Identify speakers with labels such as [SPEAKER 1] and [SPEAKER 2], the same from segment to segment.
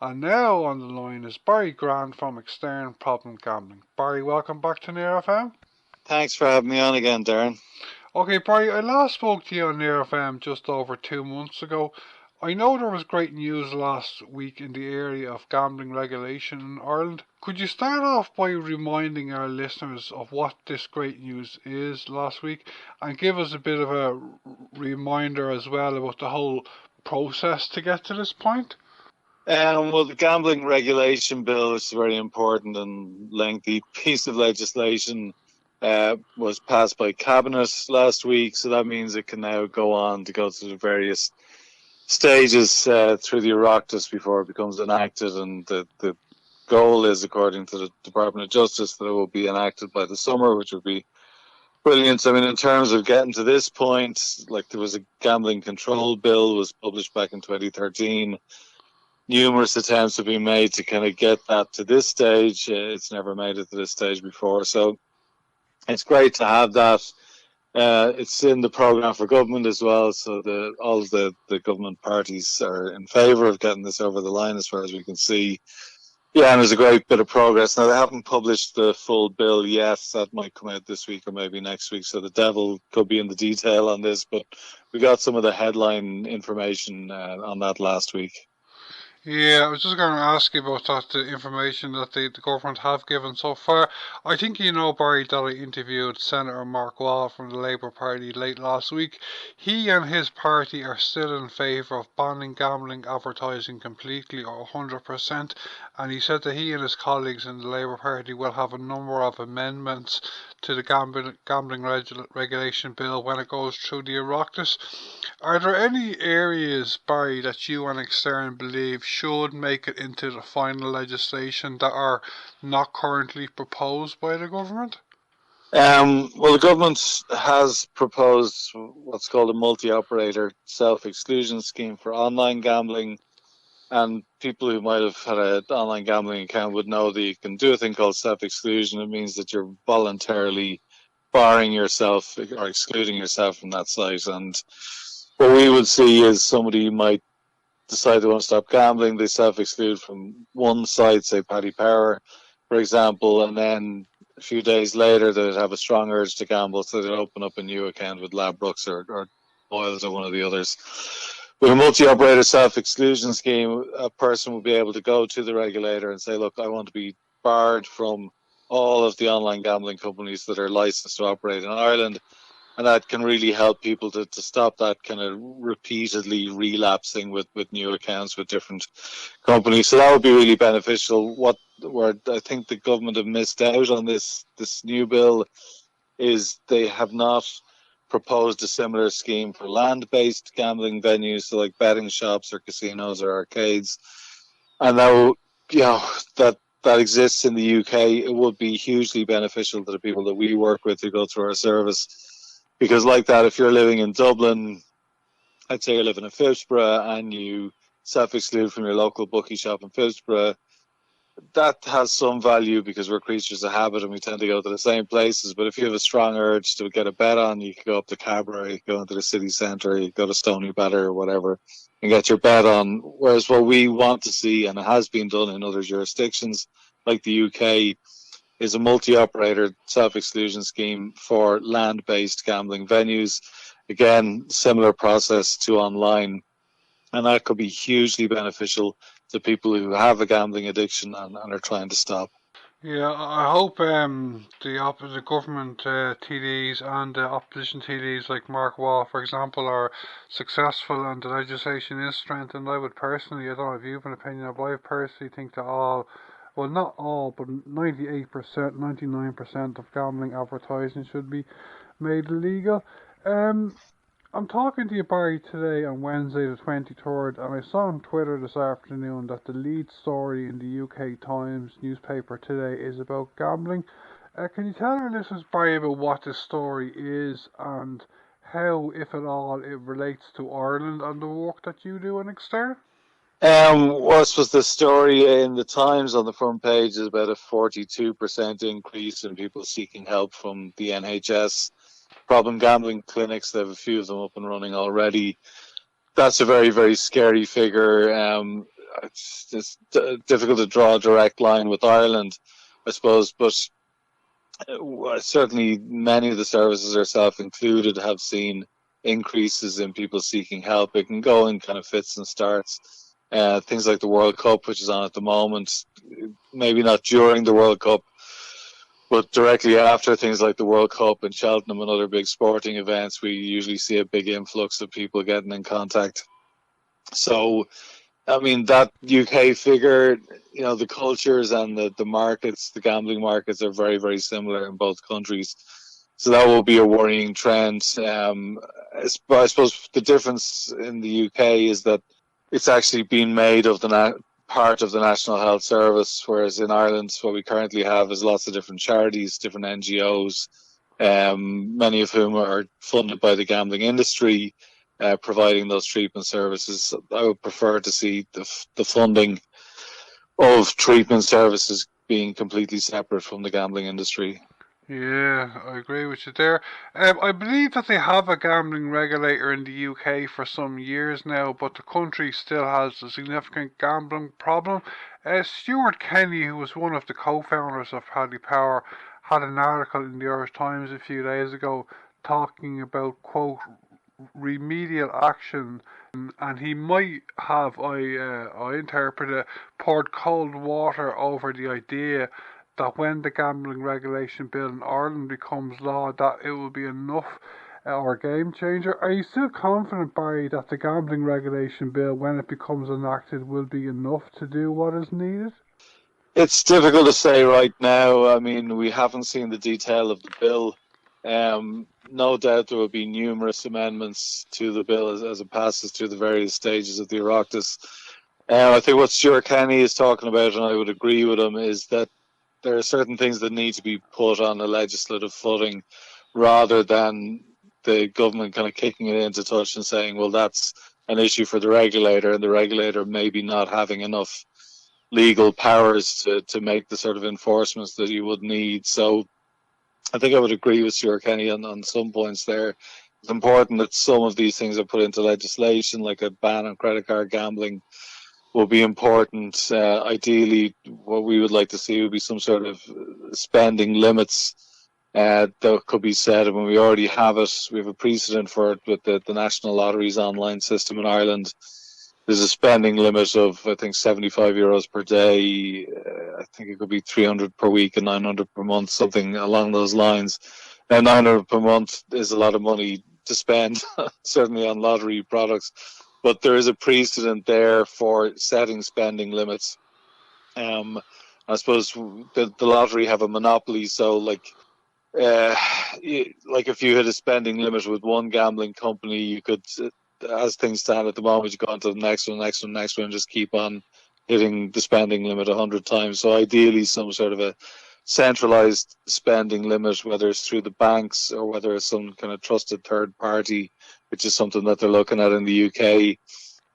[SPEAKER 1] And now on the line is Barry Grant from Extern Problem Gambling. Barry, welcome back to Near FM.
[SPEAKER 2] Thanks for having me on again, Darren.
[SPEAKER 1] Okay, Barry, I last spoke to you on Near FM just over 2 months ago. I know there was great news last week in the area of gambling regulation in Ireland. Could you start off by reminding our listeners of what this great news is last week and give us a bit of a reminder as well about the whole process to get to this point?
[SPEAKER 2] Well, the gambling regulation bill is a very important and lengthy piece of legislation. Was passed by Cabinet last week, so that means it can now go through the various stages through the Oireachtas before it becomes enacted, and the goal is, according to the Department of Justice, that it will be enacted by the summer, which would be brilliant. I mean, in terms of getting to this point, like there was a gambling control bill was published back in 2013. Numerous attempts have been made to kind of get that to this stage. It's never made it to this stage before, so it's great to have that. It's in the programme for government as well, so all the government parties are in favour of getting this over the line as far as we can see. Yeah, and there's a great bit of progress. Now, they haven't published the full bill yet. That might come out this week or maybe next week, so the devil could be in the detail on this, but we got some of the headline information on that last week.
[SPEAKER 1] Yeah, I was just going to ask you about that, the information that the government have given so far. I think you know, Barry, that I interviewed Senator Mark Wall from the Labour Party late last week. He and his party are still in favour of banning gambling advertising completely or 100%, and he said that he and his colleagues in the Labour Party will have a number of amendments to the gambling regulation bill when it goes through the Oireachtas. Are there any areas, Barry, that you and Extern believe should make it into the final legislation that are not currently proposed by the government?
[SPEAKER 2] Well, the government has proposed what's called a multi-operator self-exclusion scheme for online gambling, and people who might have had an online gambling account would know that you can do a thing called self-exclusion. It means that you're voluntarily barring yourself or excluding yourself from that site, and what we would see is somebody might decide they want to stop gambling, they self-exclude from one site, say Paddy Power, for example, and then a few days later they'd have a strong urge to gamble, so they'd open up a new account with Ladbrokes or Boyles or one of the others. With a multi-operator self-exclusion scheme, a person would be able to go to the regulator and say, look, I want to be barred from all of the online gambling companies that are licensed to operate in Ireland. And that can really help people to stop that kind of repeatedly relapsing with new accounts with different companies. So that would be really beneficial. Where I think the government have missed out on this new bill is they have not proposed a similar scheme for land-based gambling venues, so like betting shops or casinos or arcades. And now, that exists in the UK, it would be hugely beneficial to the people that we work with who go through our service. Because like that, if you're living in Dublin, I'd say you're living in Phibsborough and you self-exclude from your local bookie shop in Phibsborough, that has some value because we're creatures of habit and we tend to go to the same places. But if you have a strong urge to get a bet on, you can go up to Cabra, you can go into the city centre, you can go to Stony Batter or whatever and get your bet on. Whereas what we want to see, and it has been done in other jurisdictions like the UK, is a multi-operator self-exclusion scheme for land-based gambling venues. Again, similar process to online. And that could be hugely beneficial to people who have a gambling addiction and are trying to stop.
[SPEAKER 1] Yeah, I hope the government TDs and the opposition TDs like Mark Wall, for example, are successful and the legislation is strengthened. I would personally, I don't know if you have an opinion, but I personally think that well, not all, but 98%, 99% of gambling advertising should be made illegal. I'm talking to you, Barry, today on Wednesday the 23rd, and I saw on Twitter this afternoon that the lead story in the UK Times newspaper today is about gambling. Can you tell our listeners, Barry, about what this story is and how, if at all, it relates to Ireland and the work that you do in Extern?
[SPEAKER 2] What was the story in the Times on the front page is about a 42% increase in people seeking help from the NHS problem gambling clinics. They have a few of them up and running already. That's a very, very scary figure. it's difficult to draw a direct line with Ireland, I suppose, but certainly many of the services, ourselves included, have seen increases in people seeking help. It can go in kind of fits and starts. Things like the World Cup, which is on at the moment, maybe not during the World Cup, but directly after things like the World Cup and Cheltenham and other big sporting events, we usually see a big influx of people getting in contact. So, I mean, that UK figure, the cultures and the markets, the gambling markets are very, very similar in both countries. So that will be a worrying trend. I suppose the difference in the UK is that it's actually been made of part of the National Health Service, whereas in Ireland, what we currently have is lots of different charities, different NGOs, many of whom are funded by the gambling industry, providing those treatment services. I would prefer to see the funding of treatment services being completely separate from the gambling industry.
[SPEAKER 1] Yeah, I agree with you there. I believe that they have a gambling regulator in the UK for some years now, but the country still has a significant gambling problem. Stuart Kenny, who was one of the co-founders of Paddy Power, had an article in the Irish Times a few days ago talking about, quote, remedial action, and he might have, I interpret it, poured cold water over the idea that when the gambling regulation bill in Ireland becomes law, that it will be enough or a game changer. Are you still confident, Barry, that the gambling regulation bill, when it becomes enacted, will be enough to do what is needed?
[SPEAKER 2] It's difficult to say right now. I mean, we haven't seen the detail of the bill. No doubt there will be numerous amendments to the bill as it passes through the various stages of the Oireachtas. I think what Stuart Kenny is talking about, and I would agree with him, is that there are certain things that need to be put on a legislative footing rather than the government kind of kicking it into touch and saying, well, that's an issue for the regulator, and the regulator maybe not having enough legal powers to make the sort of enforcements that you would need. So I think I would agree with Stuart Kenny on some points there. It's important that some of these things are put into legislation, like a ban on credit card gambling will be important. Ideally, what we would like to see would be some sort of spending limits that could be set. And when we already have it, we have a precedent for it with the National Lotteries online system in Ireland. There's a spending limit of, I think, €75 per day. I think it could be 300 per week and 900 per month, something along those lines. Now, 900 per month is a lot of money to spend, certainly on lottery products. But there is a precedent there for setting spending limits. I suppose the lottery have a monopoly, so like if you hit a spending limit with one gambling company, you could, as things stand at the moment, you go on to the next one, and just keep on hitting the spending limit 100 times. So ideally, some sort of a centralized spending limit, whether it's through the banks or whether it's some kind of trusted third party, which is something that they're looking at in the UK.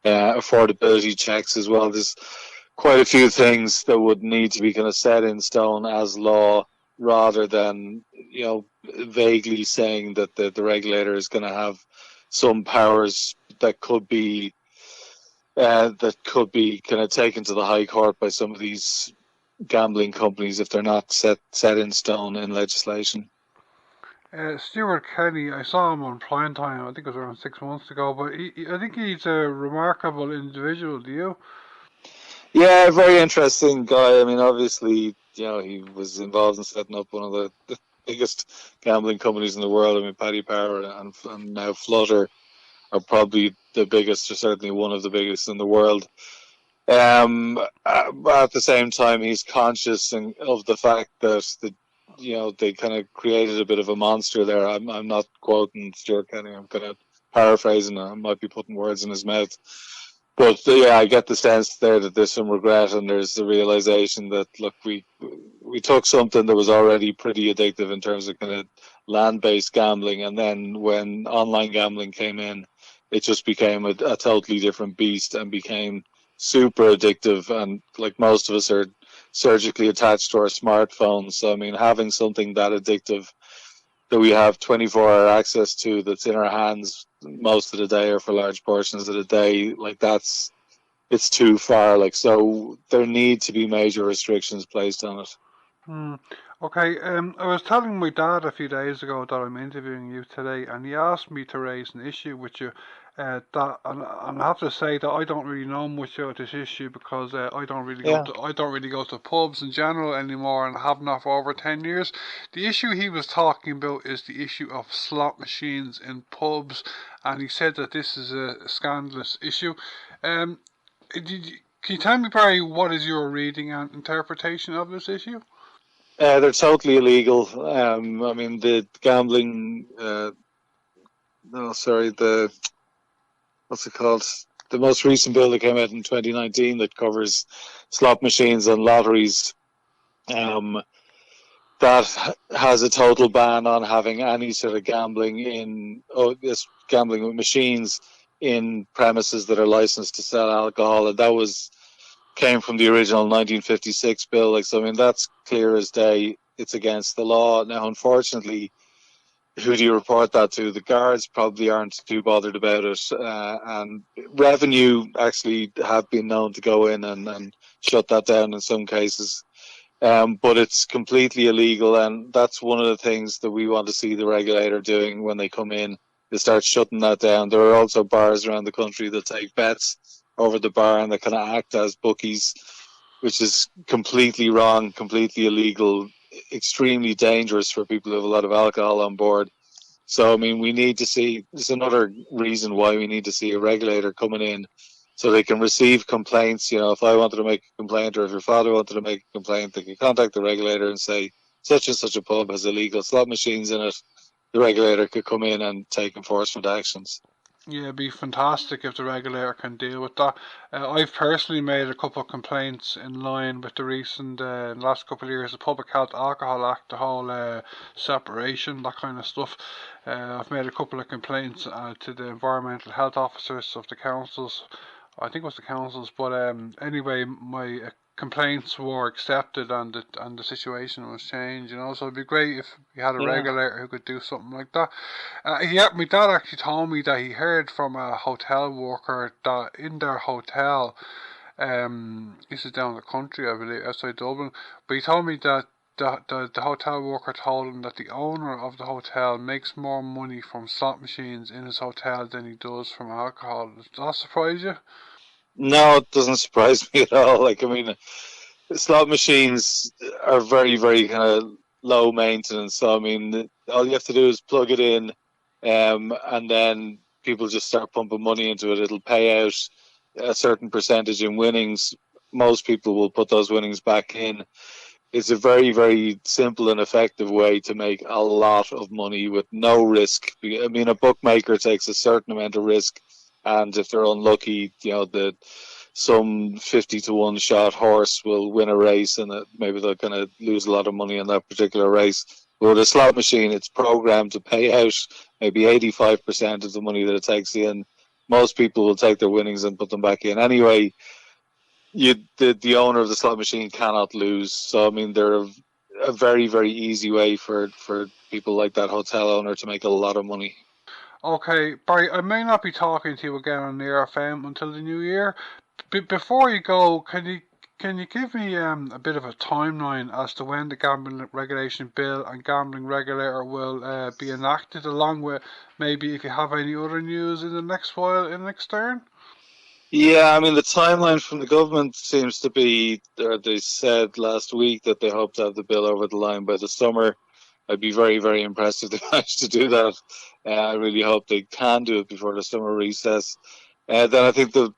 [SPEAKER 2] Affordability checks as well. There's quite a few things that would need to be kind of set in stone as law, rather than vaguely saying that the regulator is going to have some powers that could be kind of taken to the High Court by some of these gambling companies if they're not set in stone in legislation.
[SPEAKER 1] Stuart Kenny, I saw him on prime time, I think it was around 6 months ago, but I think he's a remarkable individual, do you?
[SPEAKER 2] Yeah, very interesting guy. I mean, obviously, he was involved in setting up one of the biggest gambling companies in the world. I mean, Paddy Power and now Flutter are probably the biggest, or certainly one of the biggest in the world. But at the same time, he's conscious of the fact that they kind of created a bit of a monster there. I'm not quoting Stuart Kenny. I'm kind of paraphrasing. I might be putting words in his mouth. But yeah, I get the sense there that there's some regret, and there's the realization that, look, we took something that was already pretty addictive in terms of kind of land-based gambling, and then when online gambling came in, it just became a totally different beast and became super addictive. And like most of us are surgically attached to our smartphones, so I mean, having something that addictive that we have 24-hour access to, that's in our hands most of the day or for large portions of the day, like that's it's too far. Like, so there need to be major restrictions placed on it.
[SPEAKER 1] Hmm. Okay, I was telling my dad a few days ago that I'm interviewing you today, and he asked me to raise an issue with you. And I have to say that I don't really know much about this issue because
[SPEAKER 2] Yeah.
[SPEAKER 1] I don't really go to pubs in general anymore, and have not for over 10 years. The issue he was talking about is the issue of slot machines in pubs, and he said that this is a scandalous issue. Um, can you tell me, Barry, what is your reading and interpretation of this issue?
[SPEAKER 2] They're totally illegal. I mean, the gambling. No, sorry. The what's it called? The most recent bill that came out in 2019 that covers slot machines and lotteries. Um, that has a total ban on having any sort of gambling this gambling with machines in premises that are licensed to sell alcohol, and that came from the original 1956 bill. Like, so I mean, that's clear as day. It's against the law. Now, unfortunately, who do you report that to? The guards probably aren't too bothered about it, and revenue actually have been known to go in and shut that down in some cases. But it's completely illegal, and that's one of the things that we want to see the regulator doing when they come in. They start shutting that down. There are also bars around the country that take bets over the bar and that kind of act as bookies, which is completely wrong, completely illegal, extremely dangerous for people who have a lot of alcohol on board. So, I mean, we need to see, there's another reason why we need to see a regulator coming in so they can receive complaints. You know, if I wanted to make a complaint or if your father wanted to make a complaint, they can contact the regulator and say, such and such a pub has illegal slot machines in it. The regulator could come in and take enforcement actions.
[SPEAKER 1] Yeah, it'd be fantastic if the regulator can deal with that. I've personally made a couple of complaints in line with the recent, last couple of years, the Public Health Alcohol Act, the whole separation, that kind of stuff. I've made a couple of complaints to the environmental health officers of the councils. I think it was the councils, but anyway, my complaints were accepted and the situation was changed. You know, so it'd be great if we had a
[SPEAKER 2] Yeah.
[SPEAKER 1] regulator who could do something like that. Yeah, my dad actually told me that he heard from a hotel worker that in their hotel, this is down the country, I believe, outside Dublin, but he told me that the hotel worker told him that the owner of the hotel makes more money from slot machines in his hotel than he does from alcohol. Does that surprise you?
[SPEAKER 2] No, it doesn't surprise me at all. Like, I mean, slot machines are very, very kind of low maintenance. So, I mean, all you have to do is plug it in, and then people just start pumping money into it. It'll pay out a certain percentage in winnings. Most people will put those winnings back in. It's a very, very simple and effective way to make a lot of money with no risk. I mean, a bookmaker takes a certain amount of risk, and if they're unlucky, you know, some 50-1 shot horse will win a race, and maybe they'll kind of lose a lot of money in that particular race. But with a slot machine, it's programmed to pay out maybe 85% of the money that it takes in. Most people will take their winnings and put them back in anyway. The owner of the slot machine cannot lose. So, I mean, they're a very, very easy way for people like that hotel owner to make a lot of money.
[SPEAKER 1] Okay, Barry, I may not be talking to you again on Near FM until the new year. Before you go, can you give me a bit of a timeline as to when the gambling regulation bill and gambling regulator will be enacted, along with maybe if you have any other news in the next while in Extern?
[SPEAKER 2] Yeah, I mean, the timeline from the government seems to be, or they said last week that they hope to have the bill over the line by the summer. I'd be very, very impressed if they managed to do that. I really hope they can do it before the summer recess. Then I think the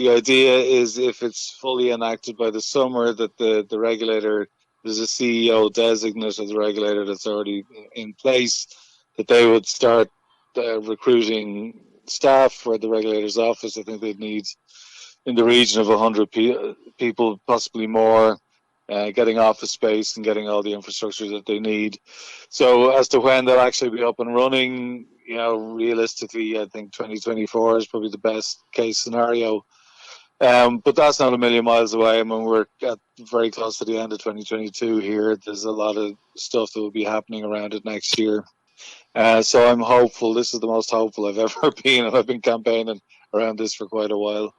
[SPEAKER 2] idea is if it's fully enacted by the summer, that the regulator, there's a CEO designate of the regulator that's already in place, that they would start recruiting staff for the regulator's office. I think they'd need in the region of 100 people, possibly more, getting office space and getting all the infrastructure that they need. So as to when they'll actually be up and running, you know, realistically, I think 2024 is probably the best case scenario. But that's not a million miles away. I mean, we're very close to the end of 2022 here. There's a lot of stuff that will be happening around it next year. So I'm hopeful. This is the most hopeful I've ever been, and I've been campaigning around this for quite a while.